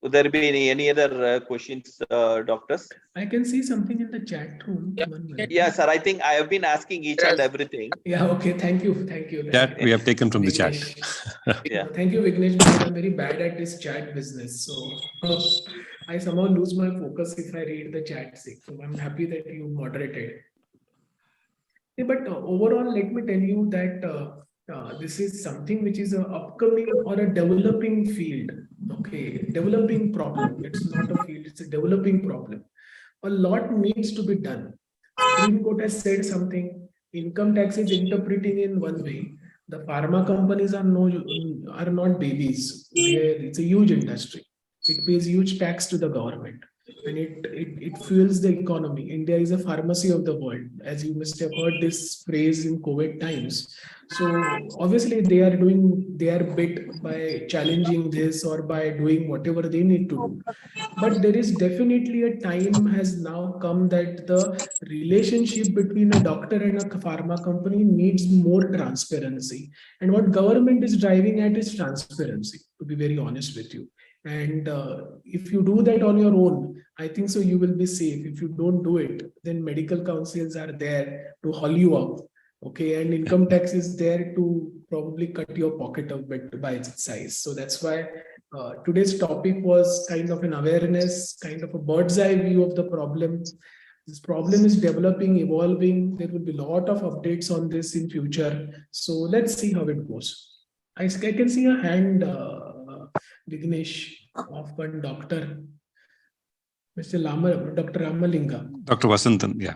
Would there be any other questions, doctors? I can see something in the chat room. Yeah, sir. I think I have been asking each and everything. Yeah, okay. Thank you. That we have taken from the chat. Yeah. Thank you, Vignesh, because I'm very bad at this chat business. So I somehow lose my focus if I read the chat. So I'm happy that you moderated. Yeah, but overall, let me tell you that this is something which is an upcoming or a developing field. Okay, developing problem. It's not a field, it's a developing problem. A lot needs to be done. Supreme Court has said something. Income tax is interpreting in one way. The pharma companies are not babies. It's a huge industry. It pays huge tax to the government, and it fuels the economy. India is a pharmacy of the world, as you must have heard this phrase in COVID times. So obviously they are doing their bit by challenging this or by doing whatever they need to do. But there is definitely a time has now come that the relationship between a doctor and a pharma company needs more transparency. And what government is driving at is transparency, to be very honest with you. And if you do that on your own, I think so you will be safe. If you don't do it, then medical councils are there to haul you up. Okay, and income tax is there to probably cut your pocket a bit by its size. So that's why today's topic was kind of an awareness, kind of a bird's eye view of the problem. This problem is developing, evolving. There will be a lot of updates on this in future. So let's see how it goes. I can see a hand, Vignesh, of one doctor, Mr. Dr. Ramalinga. Dr. Vasantan, yeah.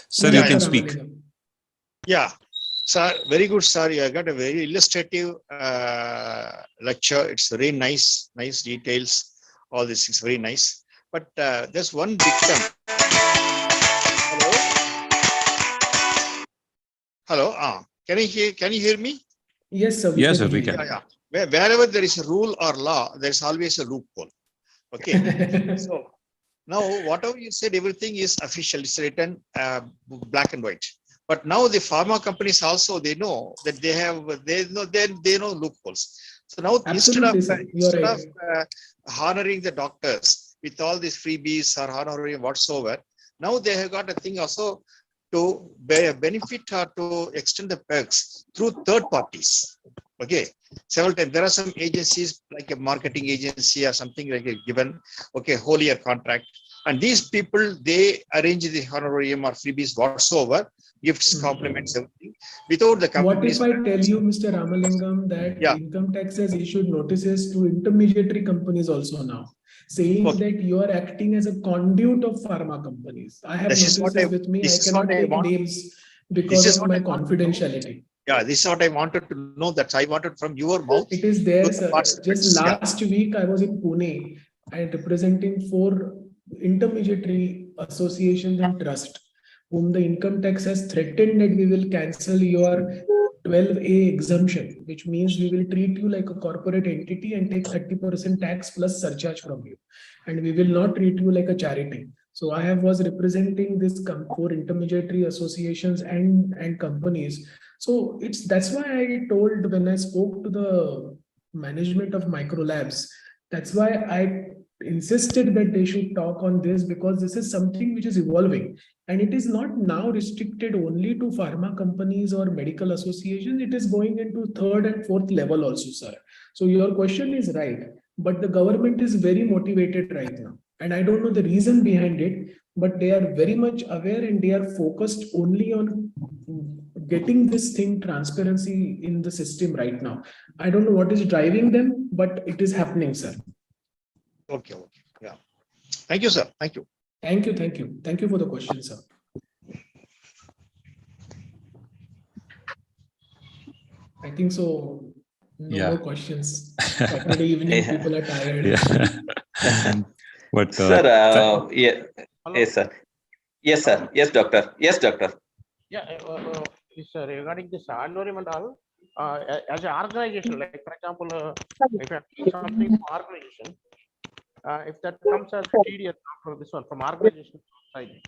Sir, Yeah, you can Dr. speak. Ramalinga. Yeah, sir, very good, sir. You got a very illustrative lecture. It's very nice details. All this is very nice. But there's one big term. Hello. Can you hear me? Yes, sir. Yes, sir, we can. Yeah. Wherever there is a rule or law, there's always a loophole. Okay. So now whatever you said, everything is official. It's written black and white. But now the pharma companies also, they know that they know loopholes. So now instead of honoring the doctors with all these freebies or honoring whatsoever, now they have got a thing also to benefit or to extend the perks through third parties. Okay, several times there are some agencies like a marketing agency or something like a given, okay, whole year contract. And these people, they arrange the honorarium or freebies whatsoever, gifts, compliments, everything, without the companies. What if I tell you, Mr. Ramalingam, that income tax has issued notices to intermediary companies also now, saying that you are acting as a conduit of pharma companies. I have notices with me. I cannot take names because of my confidentiality. Yeah, this is what I wanted to know. That I wanted from your mouth. It is there, sir. Just last week, I was in Pune and representing 4 intermediary associations and trust, whom the income tax has threatened that we will cancel your 12A exemption, which means we will treat you like a corporate entity and take 30% tax plus surcharge from you. And we will not treat you like a charity. So I was representing this 4 intermediary associations and companies. So that's why I told when I spoke to the management of Microlabs, that's why I insisted that they should talk on this, because this is something which is evolving, and it is not now restricted only to pharma companies or medical associations. It is going into 3rd and 4th level also, sir. So your question is right, but the government is very motivated right now, and I don't know the reason behind it, but they are very much aware and they are focused only on getting this thing transparency in the system right now. I don't know what is driving them, but it is happening, sir. Okay. Yeah. Thank you, sir. Thank you. Thank you for the question, sir. I think so. No more questions. Saturday evening, people are tired. Yeah. But, sir, yes, sir. Yes, sir. Yes, doctor. Yes, doctor. Yeah, regarding this honorarium and all, as an organization, like for example, if you have something for organization, if that comes as tedious after this one from organization side,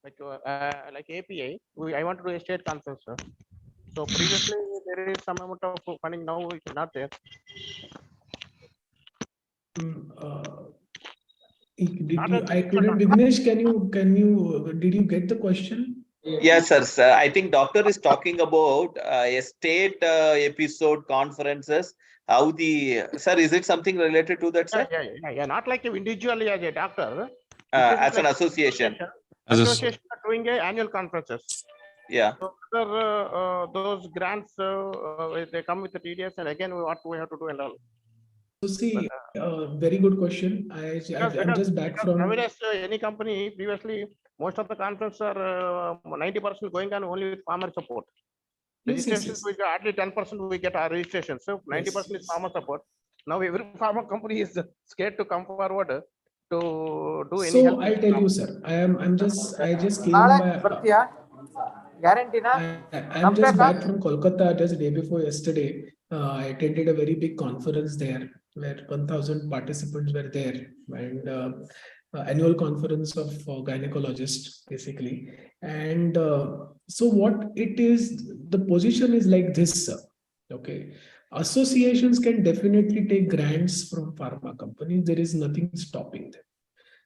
like API, I want to do a state conference. So previously there is some amount of funding, now it is not there. I couldn't. Vignesh, did you get the question? Yes, sir. I think doctor is talking about a state episode conferences. How sir, is it something related to that, sir? Yeah. Not like individually as a doctor. As an association. Association are doing annual conferences. Yeah. So those grants, they come with the TDS, and again, what we have to do and all. So see, very good question. I'm just back from. Nowadays, any company previously, most of the conferences are 90% going on only with farmer support. Registrations, we get hardly 10% we get our registration. So 90% is farmer support. Now every farmer company is scared to come forward to do any. So I'll tell you, sir. I just came back. I'm just back from Kolkata just the day before yesterday. I attended a very big conference there where 1,000 participants were there, and annual conference of gynecologists basically. And so what it is, the position is like this, sir. Okay. Associations can definitely take grants from pharma companies. There is nothing stopping them.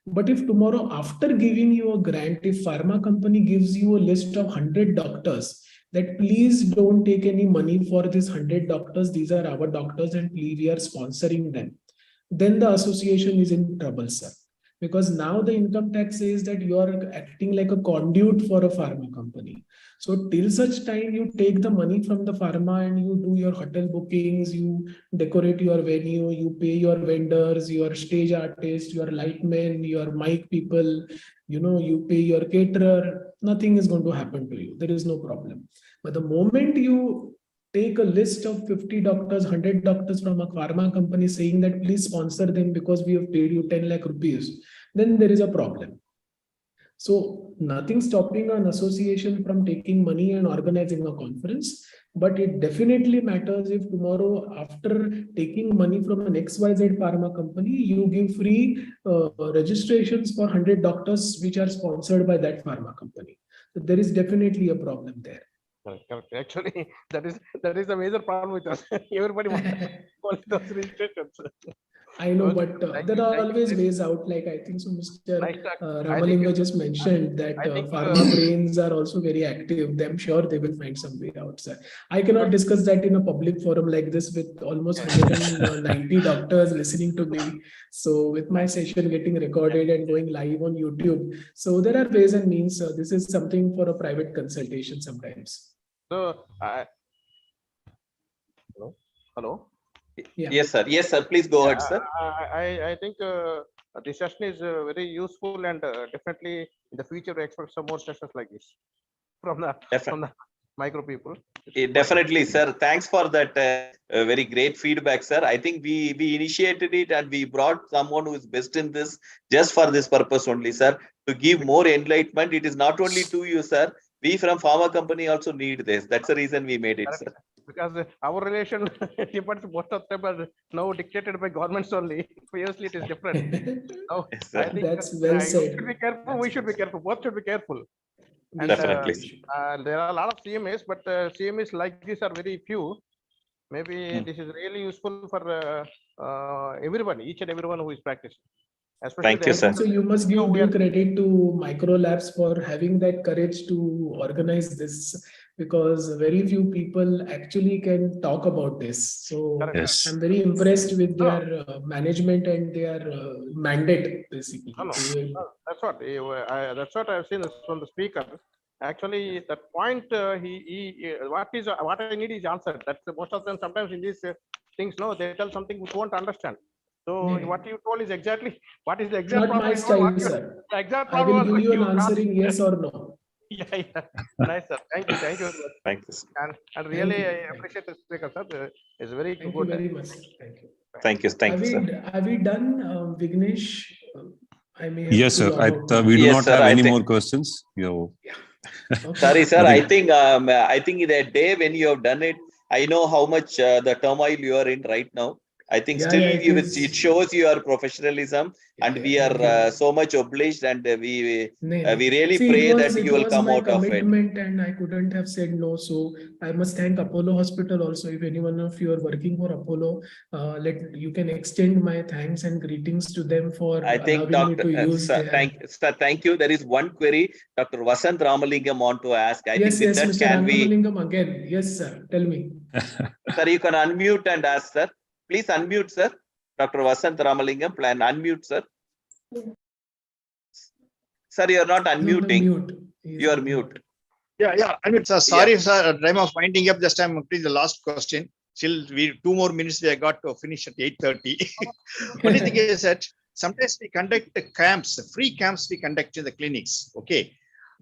But if tomorrow, after giving you a grant, if pharma company gives you a list of 100 doctors, that please don't take any money for these 100 doctors, these are our doctors and we are sponsoring them, then the association is in trouble, sir. because now the income tax says that you are acting like a conduit for a pharma company. So till such time you take the money from the pharma and you do your hotel bookings, you decorate your venue, you pay your vendors, your stage artists, your lightmen, your mic people, you pay your caterer, nothing is going to happen to you. There is no problem. But the moment you take a list of 50 doctors, 100 doctors from a pharma company saying that please sponsor them because we have paid you 10 lakh rupees, then there is a problem. So nothing stopping an association from taking money and organizing a conference, but it definitely matters if tomorrow, after taking money from an XYZ pharma company, you give free registrations for 100 doctors which are sponsored by that pharma company. So there is definitely a problem there. Correct. Actually, that is a major problem with us. Everybody wants those registrations. I know, Okay. but there are always ways out. Like I think so, Mr. Nice talk. Ramalinga just mentioned that I think, pharma brains are also very active. I'm sure they will find some way out, sir. I cannot discuss that in a public forum like this with almost 190 doctors listening to me. So with my session getting recorded and going live on YouTube. So there are ways and means. This is something for a private consultation sometimes. So, hello. Yeah. Yes, sir. Yes, sir. Please go ahead, sir. I think this session is very useful, and definitely in the future we expect some more sessions like this from the micro people. Definitely, sir. Thanks for that very great feedback, sir. I think we initiated it and we brought someone who is best in this just for this purpose only, sir, to give more enlightenment. It is not only to you, sir. We from pharma company also need this. That's the reason we made it, sir. Because our relation depends, most of them are now dictated by governments only. Previously, it is different. Now, Yes, I sir. think That's well said. should be careful. We should be careful. Both should be careful. And, Definitely. there are a lot of CMAs, but CMAs like this are very few. Maybe this is really useful for everyone, each and everyone who is practicing. Especially Thank you, sir. So you must give due credit to Micro Labs for having that courage to organize this, because very few people actually can talk about this. So Yes. I'm very impressed with their management and their mandate, basically. That's what I've seen from the speaker. Actually, that point what I need is answered. That's most of them. Sometimes in these things, no, they tell something we won't understand. So what you told is exactly what is the exact Not problem. my style, sir. The exact I problem will give you an you asked. answering yes or no. Yeah. Nice, sir. Thank you. Thank you, sir. And really, I appreciate the speaker, sir. It's very Thank good. you very much. Thank you. Thank you, sir. Have we done Vignesh? I may have Yes, to sir. log out. We do Yes, not sir, have I any think- more questions. Okay. Sorry, sir. Nothing. I think that day when you have done it, I know how much the turmoil you are in right now. I think still it shows your professionalism, and we are so much obliged, and we really pray that you will come out of it. Commitment, and I couldn't have said no. So I must thank Apollo Hospital also. If any one of you are working for Apollo, you can extend my thanks and greetings to them for I think, allowing me to use thank you. There is one query Dr. Vasant Ramalingam want to ask. I yes, think with that Mr. can we? Ramalingam again. Yes, sir. Tell me. Sir, you can unmute and ask, sir. Please unmute, sir. Dr. Vasant Ramalingam, plan unmute, sir. Sir, you are not unmuting. You are mute. Yeah. I mean, sir, sorry, sir. Time of winding up. Just I'm completing the last question. Still, 2 more minutes. We have got to finish at 8:30. Only thing is that sometimes we conduct the camps, free camps. We conduct in the clinics. Okay,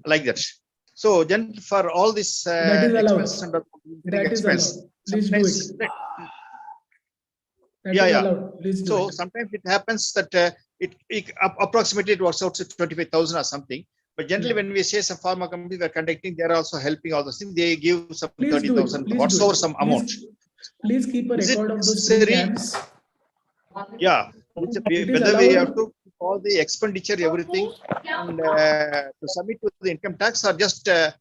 like that. So then, for all this that is expense allowed. and That is allowed. Please do it. So sometimes it happens that approximately it works out to 25,000 or something. But generally, when we say some pharma companies are conducting, they are also helping all those things. They give some 30,000, whatsoever some amount. Please keep a record of those necessary? camps. Yeah, whether we have to all the expenditure, everything, and to submit to the income tax, or just No.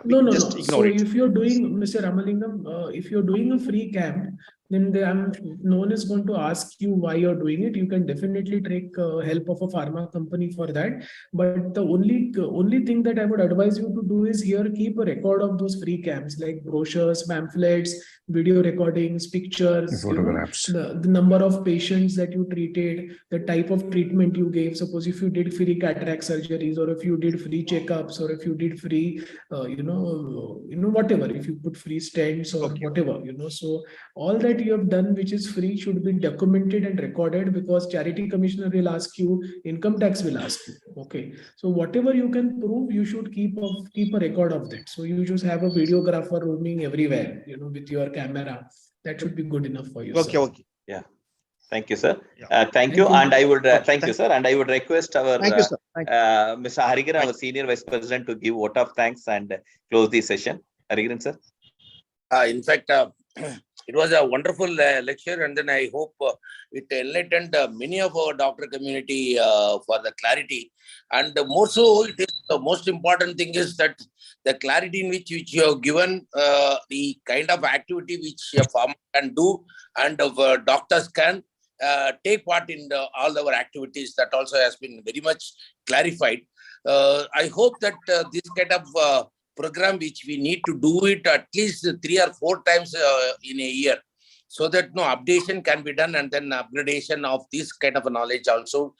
ignore So it. if you're doing, Mr. Ramalingam, if you're doing a free camp, then no one is going to ask you why you're doing it. You can definitely take help of a pharma company for that. But the only thing that I would advise you to do is here keep a record of those free camps, like brochures, pamphlets, video recordings, pictures, Photographs. the number of patients that you treated, the type of treatment you gave. Suppose if you did free cataract surgeries, or if you did free checkups, or if you did free, whatever, if you put free stents or whatever, so all that you have done which is free should be documented and recorded, because charity commissioner will ask you, income tax will ask you. Okay, so whatever you can prove, you should keep a record of that. So you just have a videographer roaming everywhere, with your camera. That should be good enough for you. Okay. Yeah. Thank you, sir. Yeah. Thank you. And I would thank you, sir. And I would request our Thank you, sir. Thank you. Mr. Harigaran, our senior vice president, to give vote of thanks and close the session. Harigaran, sir. In fact, it was a wonderful lecture, and then I hope it enlightened many of our doctor community for the clarity. And more so, it is the most important thing is that the clarity in which you have given the kind of activity which a farmer can do, and doctors can take part in all our activities. That also has been very much clarified. I hope that this kind of program, which we need to do it at least 3 or 4 times in a year, so that no updation can be done, and then upgradation of this kind of a knowledge also